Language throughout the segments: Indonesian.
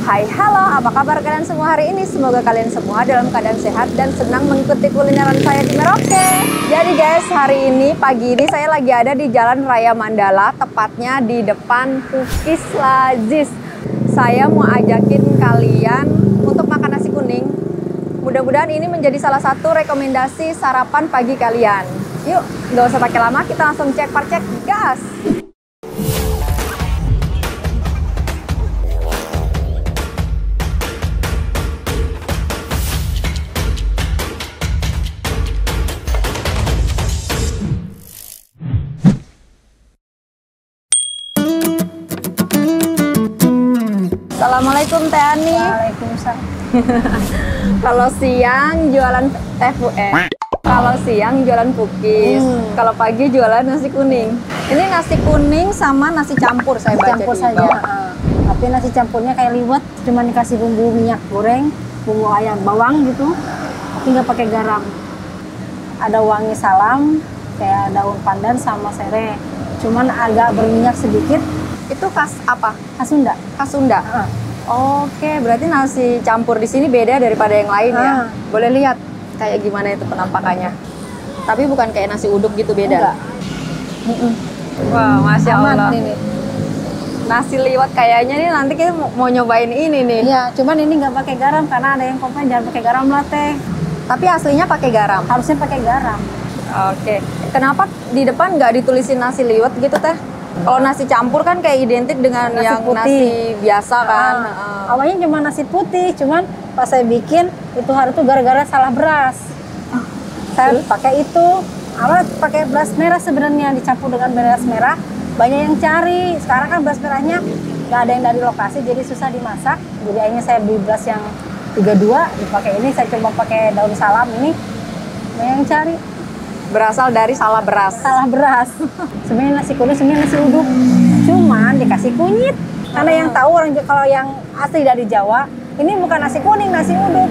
Hai, halo, apa kabar kalian semua hari ini? Semoga kalian semua dalam keadaan sehat dan senang mengikuti kulineran saya di Merauke. Jadi guys, hari ini, pagi ini saya lagi ada di Jalan Raya Mandala, tepatnya di depan Kukis Lazis. Saya mau ajakin kalian untuk makan nasi kuning. Mudah-mudahan ini menjadi salah satu rekomendasi sarapan pagi kalian. Yuk, nggak usah pakai lama, kita langsung cek parcek, gas! Assalamualaikum Teh Ani. Waalaikumsalam. Kalau siang jualan kalau siang jualan cookies, kalau pagi jualan nasi kuning. Ini nasi kuning sama nasi campur saya baca Campur di saja. bawah. Tapi nasi campurnya kayak liwet, cuma dikasih bumbu minyak goreng, bumbu ayam bawang gitu, tapi nggak pakai garam. Ada wangi salam, kayak daun pandan sama serai. Cuman agak berminyak sedikit. Itu khas apa? Khas Sunda. Khas Sunda. Oke, berarti nasi campur di sini beda daripada yang lain ya. Boleh lihat kayak gimana itu penampakannya. Tapi bukan kayak nasi uduk gitu, beda. Wah, Masya Allah. Ini. Nasi liwet kayaknya nih nanti kita mau nyobain ini nih. Iya, cuman ini nggak pakai garam karena ada yang komplain jangan pakai garam lah teh. Tapi aslinya pakai garam. Harusnya pakai garam. Oke. Kenapa di depan nggak ditulisin nasi liwet gitu teh? Kalau nasi campur kan kayak identik dengan Nasi yang putih. nasi biasa kan. Awalnya cuma nasi putih, cuman pas saya bikin itu hari itu gara-gara salah beras. Saya pakai itu, awal pakai beras merah sebenarnya dicampur dengan beras merah. Banyak yang cari. Sekarang kan beras merahnya nggak ada yang dari lokasi, jadi susah dimasak. Jadi akhirnya saya beli beras yang 32, dipakai ini. Saya coba pakai daun salam ini. Banyak yang cari. Berasal dari salah beras. Salah beras. Sebenarnya nasi kuning, sebenarnya nasi uduk. Cuman dikasih kunyit. Karena yang tahu orang kalau yang asli dari Jawa, ini bukan nasi kuning, nasi uduk.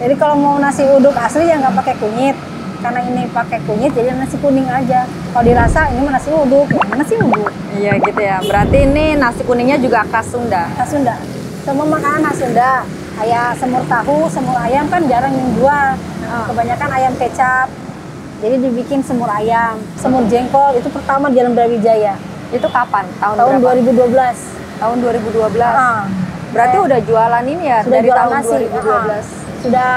Jadi kalau mau nasi uduk asli ya nggak pakai kunyit. Karena ini pakai kunyit, jadi nasi kuning aja. Kalau dirasa ini mah nasi uduk, ya nasi uduk. Iya gitu ya. Berarti ini nasi kuningnya juga khas Sunda. Khas Sunda. Semua makanan khas Sunda. Kayak semur tahu, semur ayam kan jarang yang jual. Kebanyakan ayam kecap. Jadi dibikin semur ayam, semur jengkol itu pertama di Jalan Brawijaya. Itu kapan? Tahun Tahun berapa? 2012. Tahun 2012. Berarti udah jualan ini ya Sudah dari jualan tahun nasi. 2012. Sudah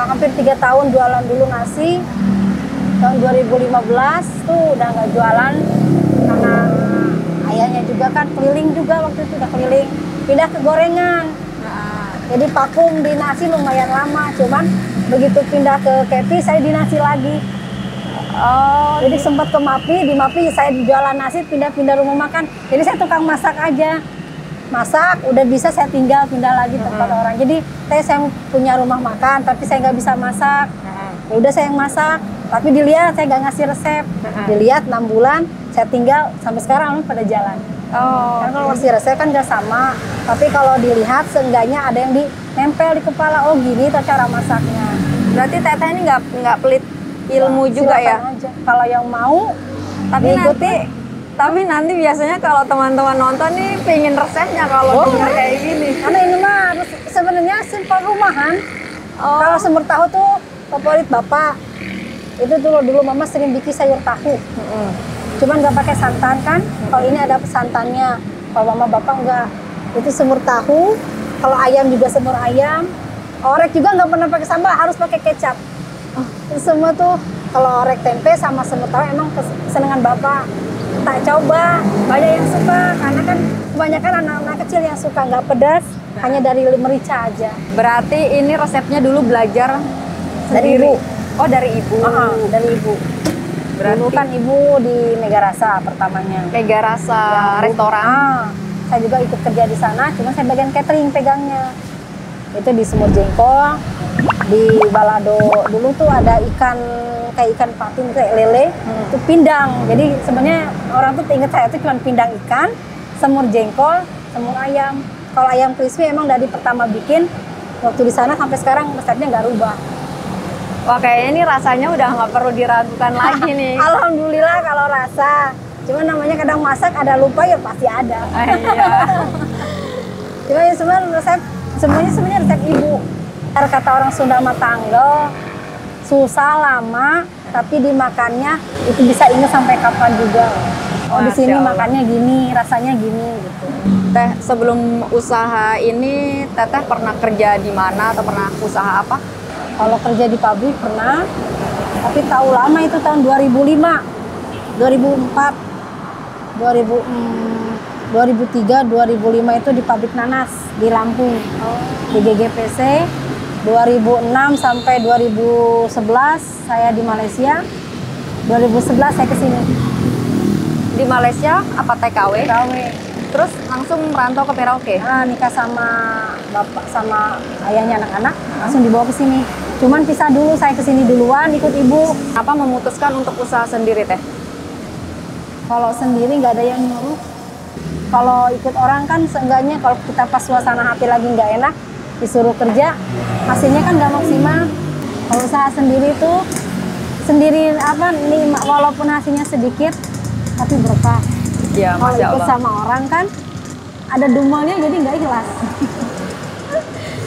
hampir 3 tahun jualan dulu nasi. Tahun 2015 tuh udah nggak jualan karena ayahnya juga kan keliling juga waktu itu udah keliling. Pindah ke gorengan. Jadi vakum di nasi lumayan lama. Cuman begitu pindah ke Keti saya di nasi lagi. Jadi sempat ke Mapi, di Mapi saya jualan nasi, pindah-pindah rumah makan. Jadi saya tukang masak aja. Masak, udah bisa saya tinggal pindah lagi tempat orang. Jadi saya punya rumah makan, tapi saya nggak bisa masak. Ya udah saya yang masak, tapi dilihat saya nggak ngasih resep. Dilihat 6 bulan, saya tinggal sampai sekarang pada jalan. Karena kalau ngasih resep kan nggak sama. Tapi kalau dilihat seenggaknya ada yang nempel di kepala. Oh gini tuh cara masaknya. Berarti Teteh ini nggak pelit ilmu juga ya. Aja. Kalau yang mau, tapi nanti biasanya kalau teman-teman nonton nih pengen resepnya kalau dengar kayak gini. Karena ini mah sebenarnya simpel rumahan. Kalau semur tahu tuh favorit bapak. Itu dulu mama sering bikin sayur tahu. Cuman nggak pakai santan kan. Kalau ini ada santannya. Kalau mama bapak nggak. Itu semur tahu. Kalau ayam juga semur ayam. Orek juga nggak pernah pakai sambal, harus pakai kecap. Semua tuh kalau orek tempe sama semur tahu emang kesenangan bapak. Tak coba, banyak yang suka karena kan kebanyakan anak-anak kecil yang suka nggak pedas, hanya dari merica aja. Berarti ini resepnya dulu belajar Dari sendiri? ibu. Oh dari ibu. Dari ibu. Berarti Dulu kan ibu di Mega Rasa pertamanya. Mega Rasa restoran. Saya juga ikut kerja di sana, cuma saya bagian catering pegangnya. Itu di semur jengkol, di balado dulu tuh ada ikan kayak ikan patin kayak lele, itu pindang. Jadi sebenarnya orang tuh inget saya itu cuma pindang ikan, semur jengkol, semur ayam. Kalau ayam crispy emang dari pertama bikin waktu di sana sampai sekarang resepnya nggak rubah. Wah kayaknya ini rasanya udah nggak perlu diragukan lagi nih. Alhamdulillah kalau rasa. Cuma namanya kadang masak ada lupa ya pasti ada. Iya. Cuma ya sebenarnya resep semuanya sebenarnya resep ibu. Kata orang Sunda mah tanggel, susah lama, tapi dimakannya itu bisa ingat sampai kapan juga. Oh di sini makannya gini, rasanya gini gitu. Teh, sebelum usaha ini Teteh pernah kerja di mana atau pernah usaha apa? Kalau kerja di pabrik pernah, tapi tahu lama itu tahun 2005, 2004, 2003, 2005 itu di pabrik nanas di Lampung, di GGPC. 2006 sampai 2011 saya di Malaysia. 2011 saya ke sini. Di Malaysia apa TKW? TKW. Terus langsung merantau ke Merauke? Nikah sama bapak sama ayahnya anak-anak, langsung dibawa ke sini. Cuman pisah dulu, saya ke sini duluan ikut ibu. Apa memutuskan untuk usaha sendiri Teh? Kalau sendiri nggak ada yang nyuruh. Kalau ikut orang kan seenggaknya kalau kita pas suasana hati lagi nggak enak, disuruh kerja, hasilnya kan nggak maksimal. Kalau usaha sendiri tuh sendiri apa nih, walaupun hasilnya sedikit tapi berkah. Ya, kalau Masya ikut Allah. sama orang kan ada dumelnya jadi nggak ikhlas.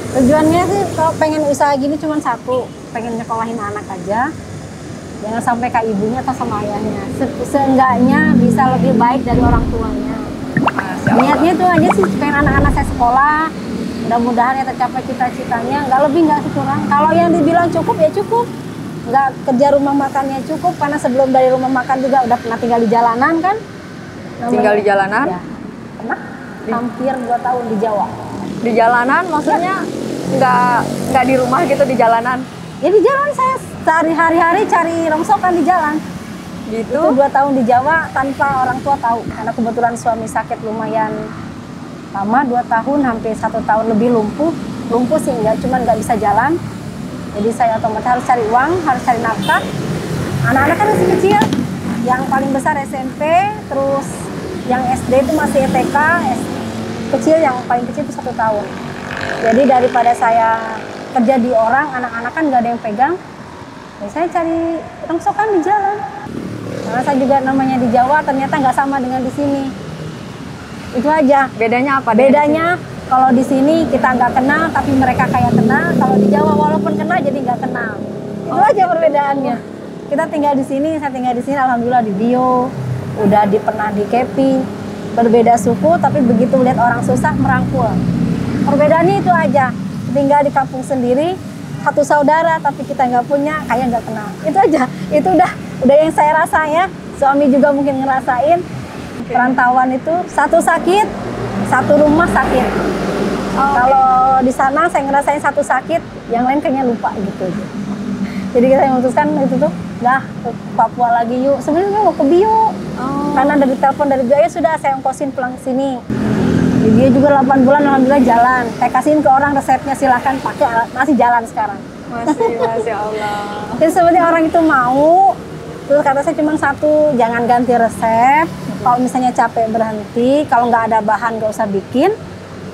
Tujuannya sih kalau pengen usaha gini cuma satu, pengen nyekolahin anak aja, jangan sampai ke ibunya atau sama ayahnya. Seenggaknya bisa lebih baik dari orang tuanya. Niatnya itu aja sih, pengen anak-anak saya sekolah, mudah-mudahan ya tercapai cita-citanya, nggak lebih nggak kurang. Kalau yang dibilang cukup ya cukup, nggak kerja rumah makannya cukup, karena sebelum dari rumah makan juga udah pernah tinggal di jalanan kan. Tinggal di jalanan? Ya, pernah hampir 2 tahun di Jawa. Di jalanan maksudnya nggak di rumah gitu, di jalanan? Ya di jalan, saya cari hari-hari cari rongsokan di jalan. Gitu? Itu 2 tahun di Jawa tanpa orang tua tahu, karena kebetulan suami sakit lumayan lama, 2 tahun, hampir 1 tahun lebih lumpuh. Lumpuh sih enggak, cuman nggak bisa jalan. Jadi saya otomatis harus cari uang, harus cari nafkah. Anak-anak kan masih kecil, yang paling besar SMP, terus yang SD itu masih TK, kecil, yang paling kecil itu 1 tahun. Jadi daripada saya kerja di orang, anak-anak kan nggak ada yang pegang, ya saya cari rongsokan di jalan. Karena saya juga namanya di Jawa ternyata nggak sama dengan di sini. Itu aja. Bedanya apa? Bedanya kalau di sini kita nggak kenal, tapi mereka kayak kenal. Kalau di Jawa walaupun kenal jadi nggak kenal. Itu aja perbedaannya. Kita tinggal di sini, saya tinggal di sini, alhamdulillah di Bio, udah pernah di Kepi. Berbeda suku, tapi begitu lihat orang susah merangkul. Perbedaannya itu aja. Tinggal di kampung sendiri, satu saudara, tapi kita nggak punya, kayak nggak kenal. Itu aja. Itu udah yang saya rasa ya. Suami juga mungkin ngerasain. Perantauan itu satu sakit, satu rumah sakit. Kalau di sana saya ngerasain satu sakit, yang lain kayaknya lupa gitu. Jadi kita memutuskan itu tuh, dah ke Papua lagi yuk. Sebenarnya mau ke Bio, karena dari telepon dari Bio, ya sudah saya ongkosin pulang ke sini. Di Bio juga 8 bulan alhamdulillah jalan. Saya kasihin ke orang resepnya, silahkan pakai, masih jalan sekarang. Masya Allah. Jadi sebenarnya orang itu mau, terus kata saya cuma satu, jangan ganti resep. Kalau misalnya capek berhenti, kalau nggak ada bahan nggak usah bikin,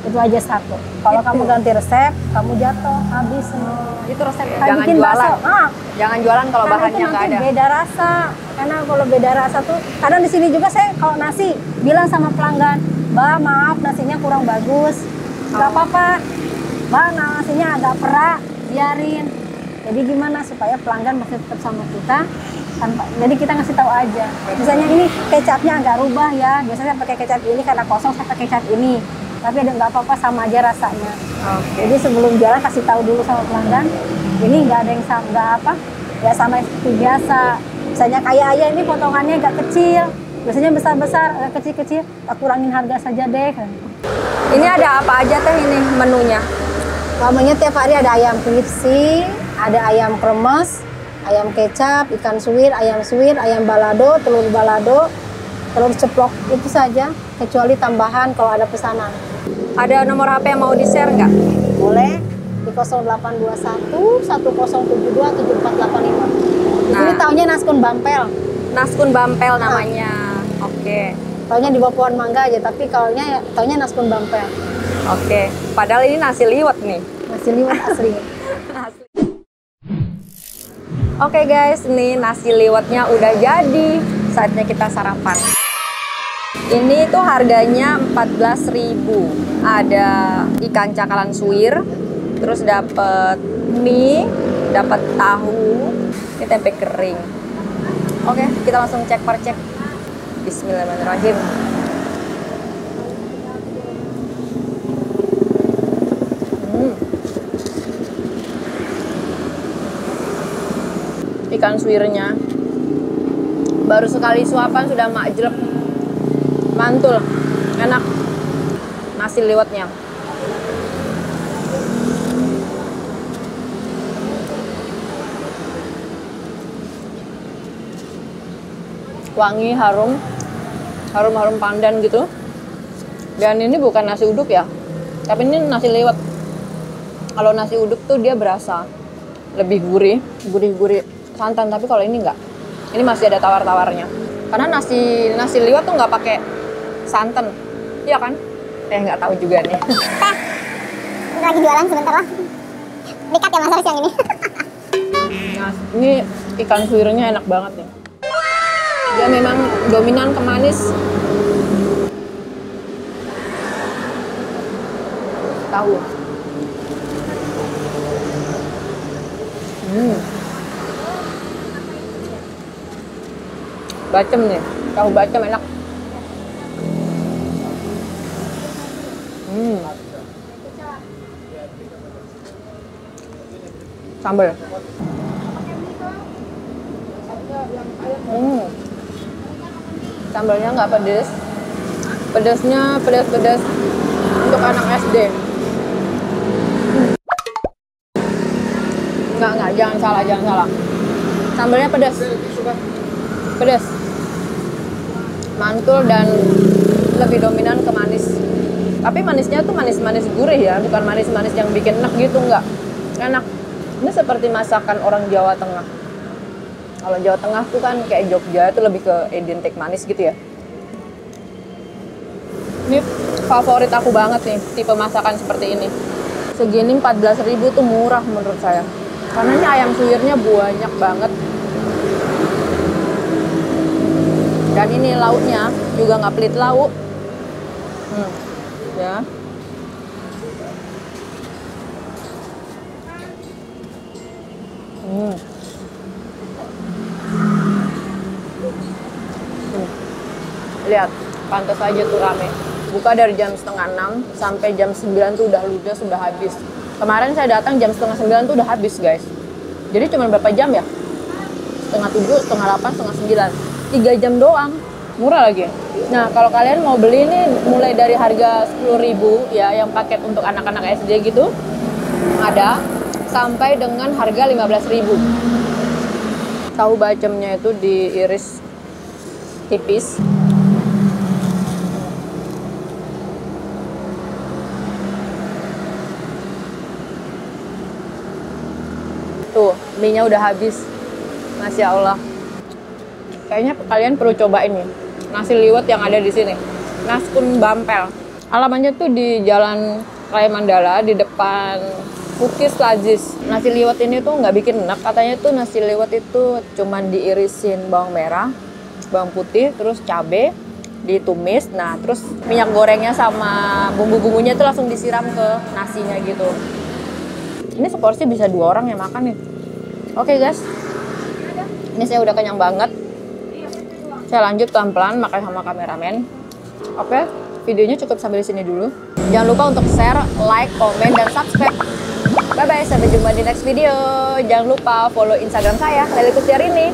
itu aja satu. Kalau kamu ganti resep, kamu jatuh, habis semua. Itu resep, Kayak jangan bikin jualan. bakso, Jangan jualan kalau karena bahannya itu nggak nanti ada. beda rasa. Karena kalau beda rasa tuh, kadang di sini juga saya kalau nasi bilang sama pelanggan, Mbak maaf nasinya kurang bagus, nggak apa-apa, Mbak nasinya agak perak, biarin. Jadi gimana supaya pelanggan masih tetap sama kita, jadi kita ngasih tahu aja. Misalnya ini kecapnya agak rubah ya, biasanya saya pakai kecap ini karena kosong, saya pakai kecap ini. Tapi ada nggak apa-apa, sama aja rasanya. Jadi sebelum jualan kasih tahu dulu sama pelanggan, ini nggak ada yang sama, nggak apa, ya sama seperti biasa. Misalnya kayak ayam ini potongannya agak kecil, biasanya besar-besar, agak kecil-kecil, tak kurangin harga saja deh. Ini ada apa aja Teh ini menunya? Namanya tiap hari ada ayam kripsi, ada ayam kremes, ayam kecap, ikan suwir, ayam balado, telur balado, telur ceplok, itu saja. Kecuali tambahan kalau ada pesanan. Ada nomor HP yang mau di-share nggak? Boleh di 0821 1072 7485. Ini taunya Naskun Bampel. Naskun Bampel namanya. Oke. Taunya di bawah pohon mangga aja, tapi kalaunya taunya Naskun Bampel. Oke. Padahal ini nasi liwet nih. Nasi liwet asli. Oke guys, nih nasi liwetnya udah jadi. Saatnya kita sarapan. Ini tuh harganya 14.000. Ada ikan cakalang suwir, terus dapat mie, dapat tahu, ini tempe kering. Oke, kita langsung cek per cek. Bismillahirrahmanirrahim. Ikan suwirnya baru sekali suapan sudah makjleb, mantul, enak. Nasi liwetnya wangi, harum pandan gitu. Dan ini bukan nasi uduk ya, tapi ini nasi liwet. Kalau nasi uduk tuh dia berasa lebih gurih santan, tapi kalau ini enggak. Ini masih ada tawar-tawarnya. Karena nasi liwet tuh nggak pakai santan, iya kan? Nggak tahu juga nih. Lagi jualan sebentar lah. Dekat ya Mas Aris yang ini. Nah, ini ikan suwirnya enak banget nih. Dia memang dominan ke manis. Tahu. Bacem nih, tahu bacem enak. Sambal. Sambalnya nggak pedes. Pedesnya pedas untuk anak SD. Enggak, jangan salah. Sambalnya pedas. Mantul dan lebih dominan ke manis. Tapi manisnya tuh manis-manis gurih ya, bukan manis-manis yang bikin enak gitu, enggak. Enak. Ini seperti masakan orang Jawa Tengah. Kalau Jawa Tengah tuh kan kayak Jogja itu lebih ke identik manis gitu ya. Ini favorit aku banget nih, tipe masakan seperti ini. Segini 14.000 tuh murah menurut saya. Karena ini ayam suwirnya banyak banget. Dan ini lauknya juga nggak pelit lauk. Ya. Lihat, pantas aja tuh rame. Buka dari jam 5:30 sampai jam 9 tuh udah ludes, sudah habis. Kemarin saya datang jam 8:30 tuh udah habis, guys. Jadi cuma berapa jam ya? 6:30, 7:30, 8, 7:30, 3 jam doang. Murah lagi. Nah, kalau kalian mau beli ini mulai dari harga 10.000 ya, yang paket untuk anak-anak SD gitu ada, sampai dengan harga 15.000. Tahu bacemnya itu diiris tipis. Tuh, mie-nya udah habis. Masya Allah. Kayaknya kalian perlu cobain nih nasi liwet yang ada di sini. Naskun Bampel. Alamatnya tuh di Jalan Raya Mandala, di depan Kukis Lazis. Nasi liwet ini tuh nggak bikin enak. Katanya tuh nasi liwet itu cuman diirisin bawang merah, bawang putih, terus cabai, ditumis. Nah, terus minyak gorengnya sama bumbu-bumbunya tuh langsung disiram ke nasinya gitu. Ini seporsi bisa 2 orang yang makan nih. Oke guys, ini saya udah kenyang banget. Saya lanjut pelan-pelan makan sama kameramen. Oke, videonya cukup sampai di sini dulu. Jangan lupa untuk share, like, komen, dan subscribe. Bye-bye, sampai jumpa di next video. Jangan lupa follow Instagram saya, Lely Kustiarini.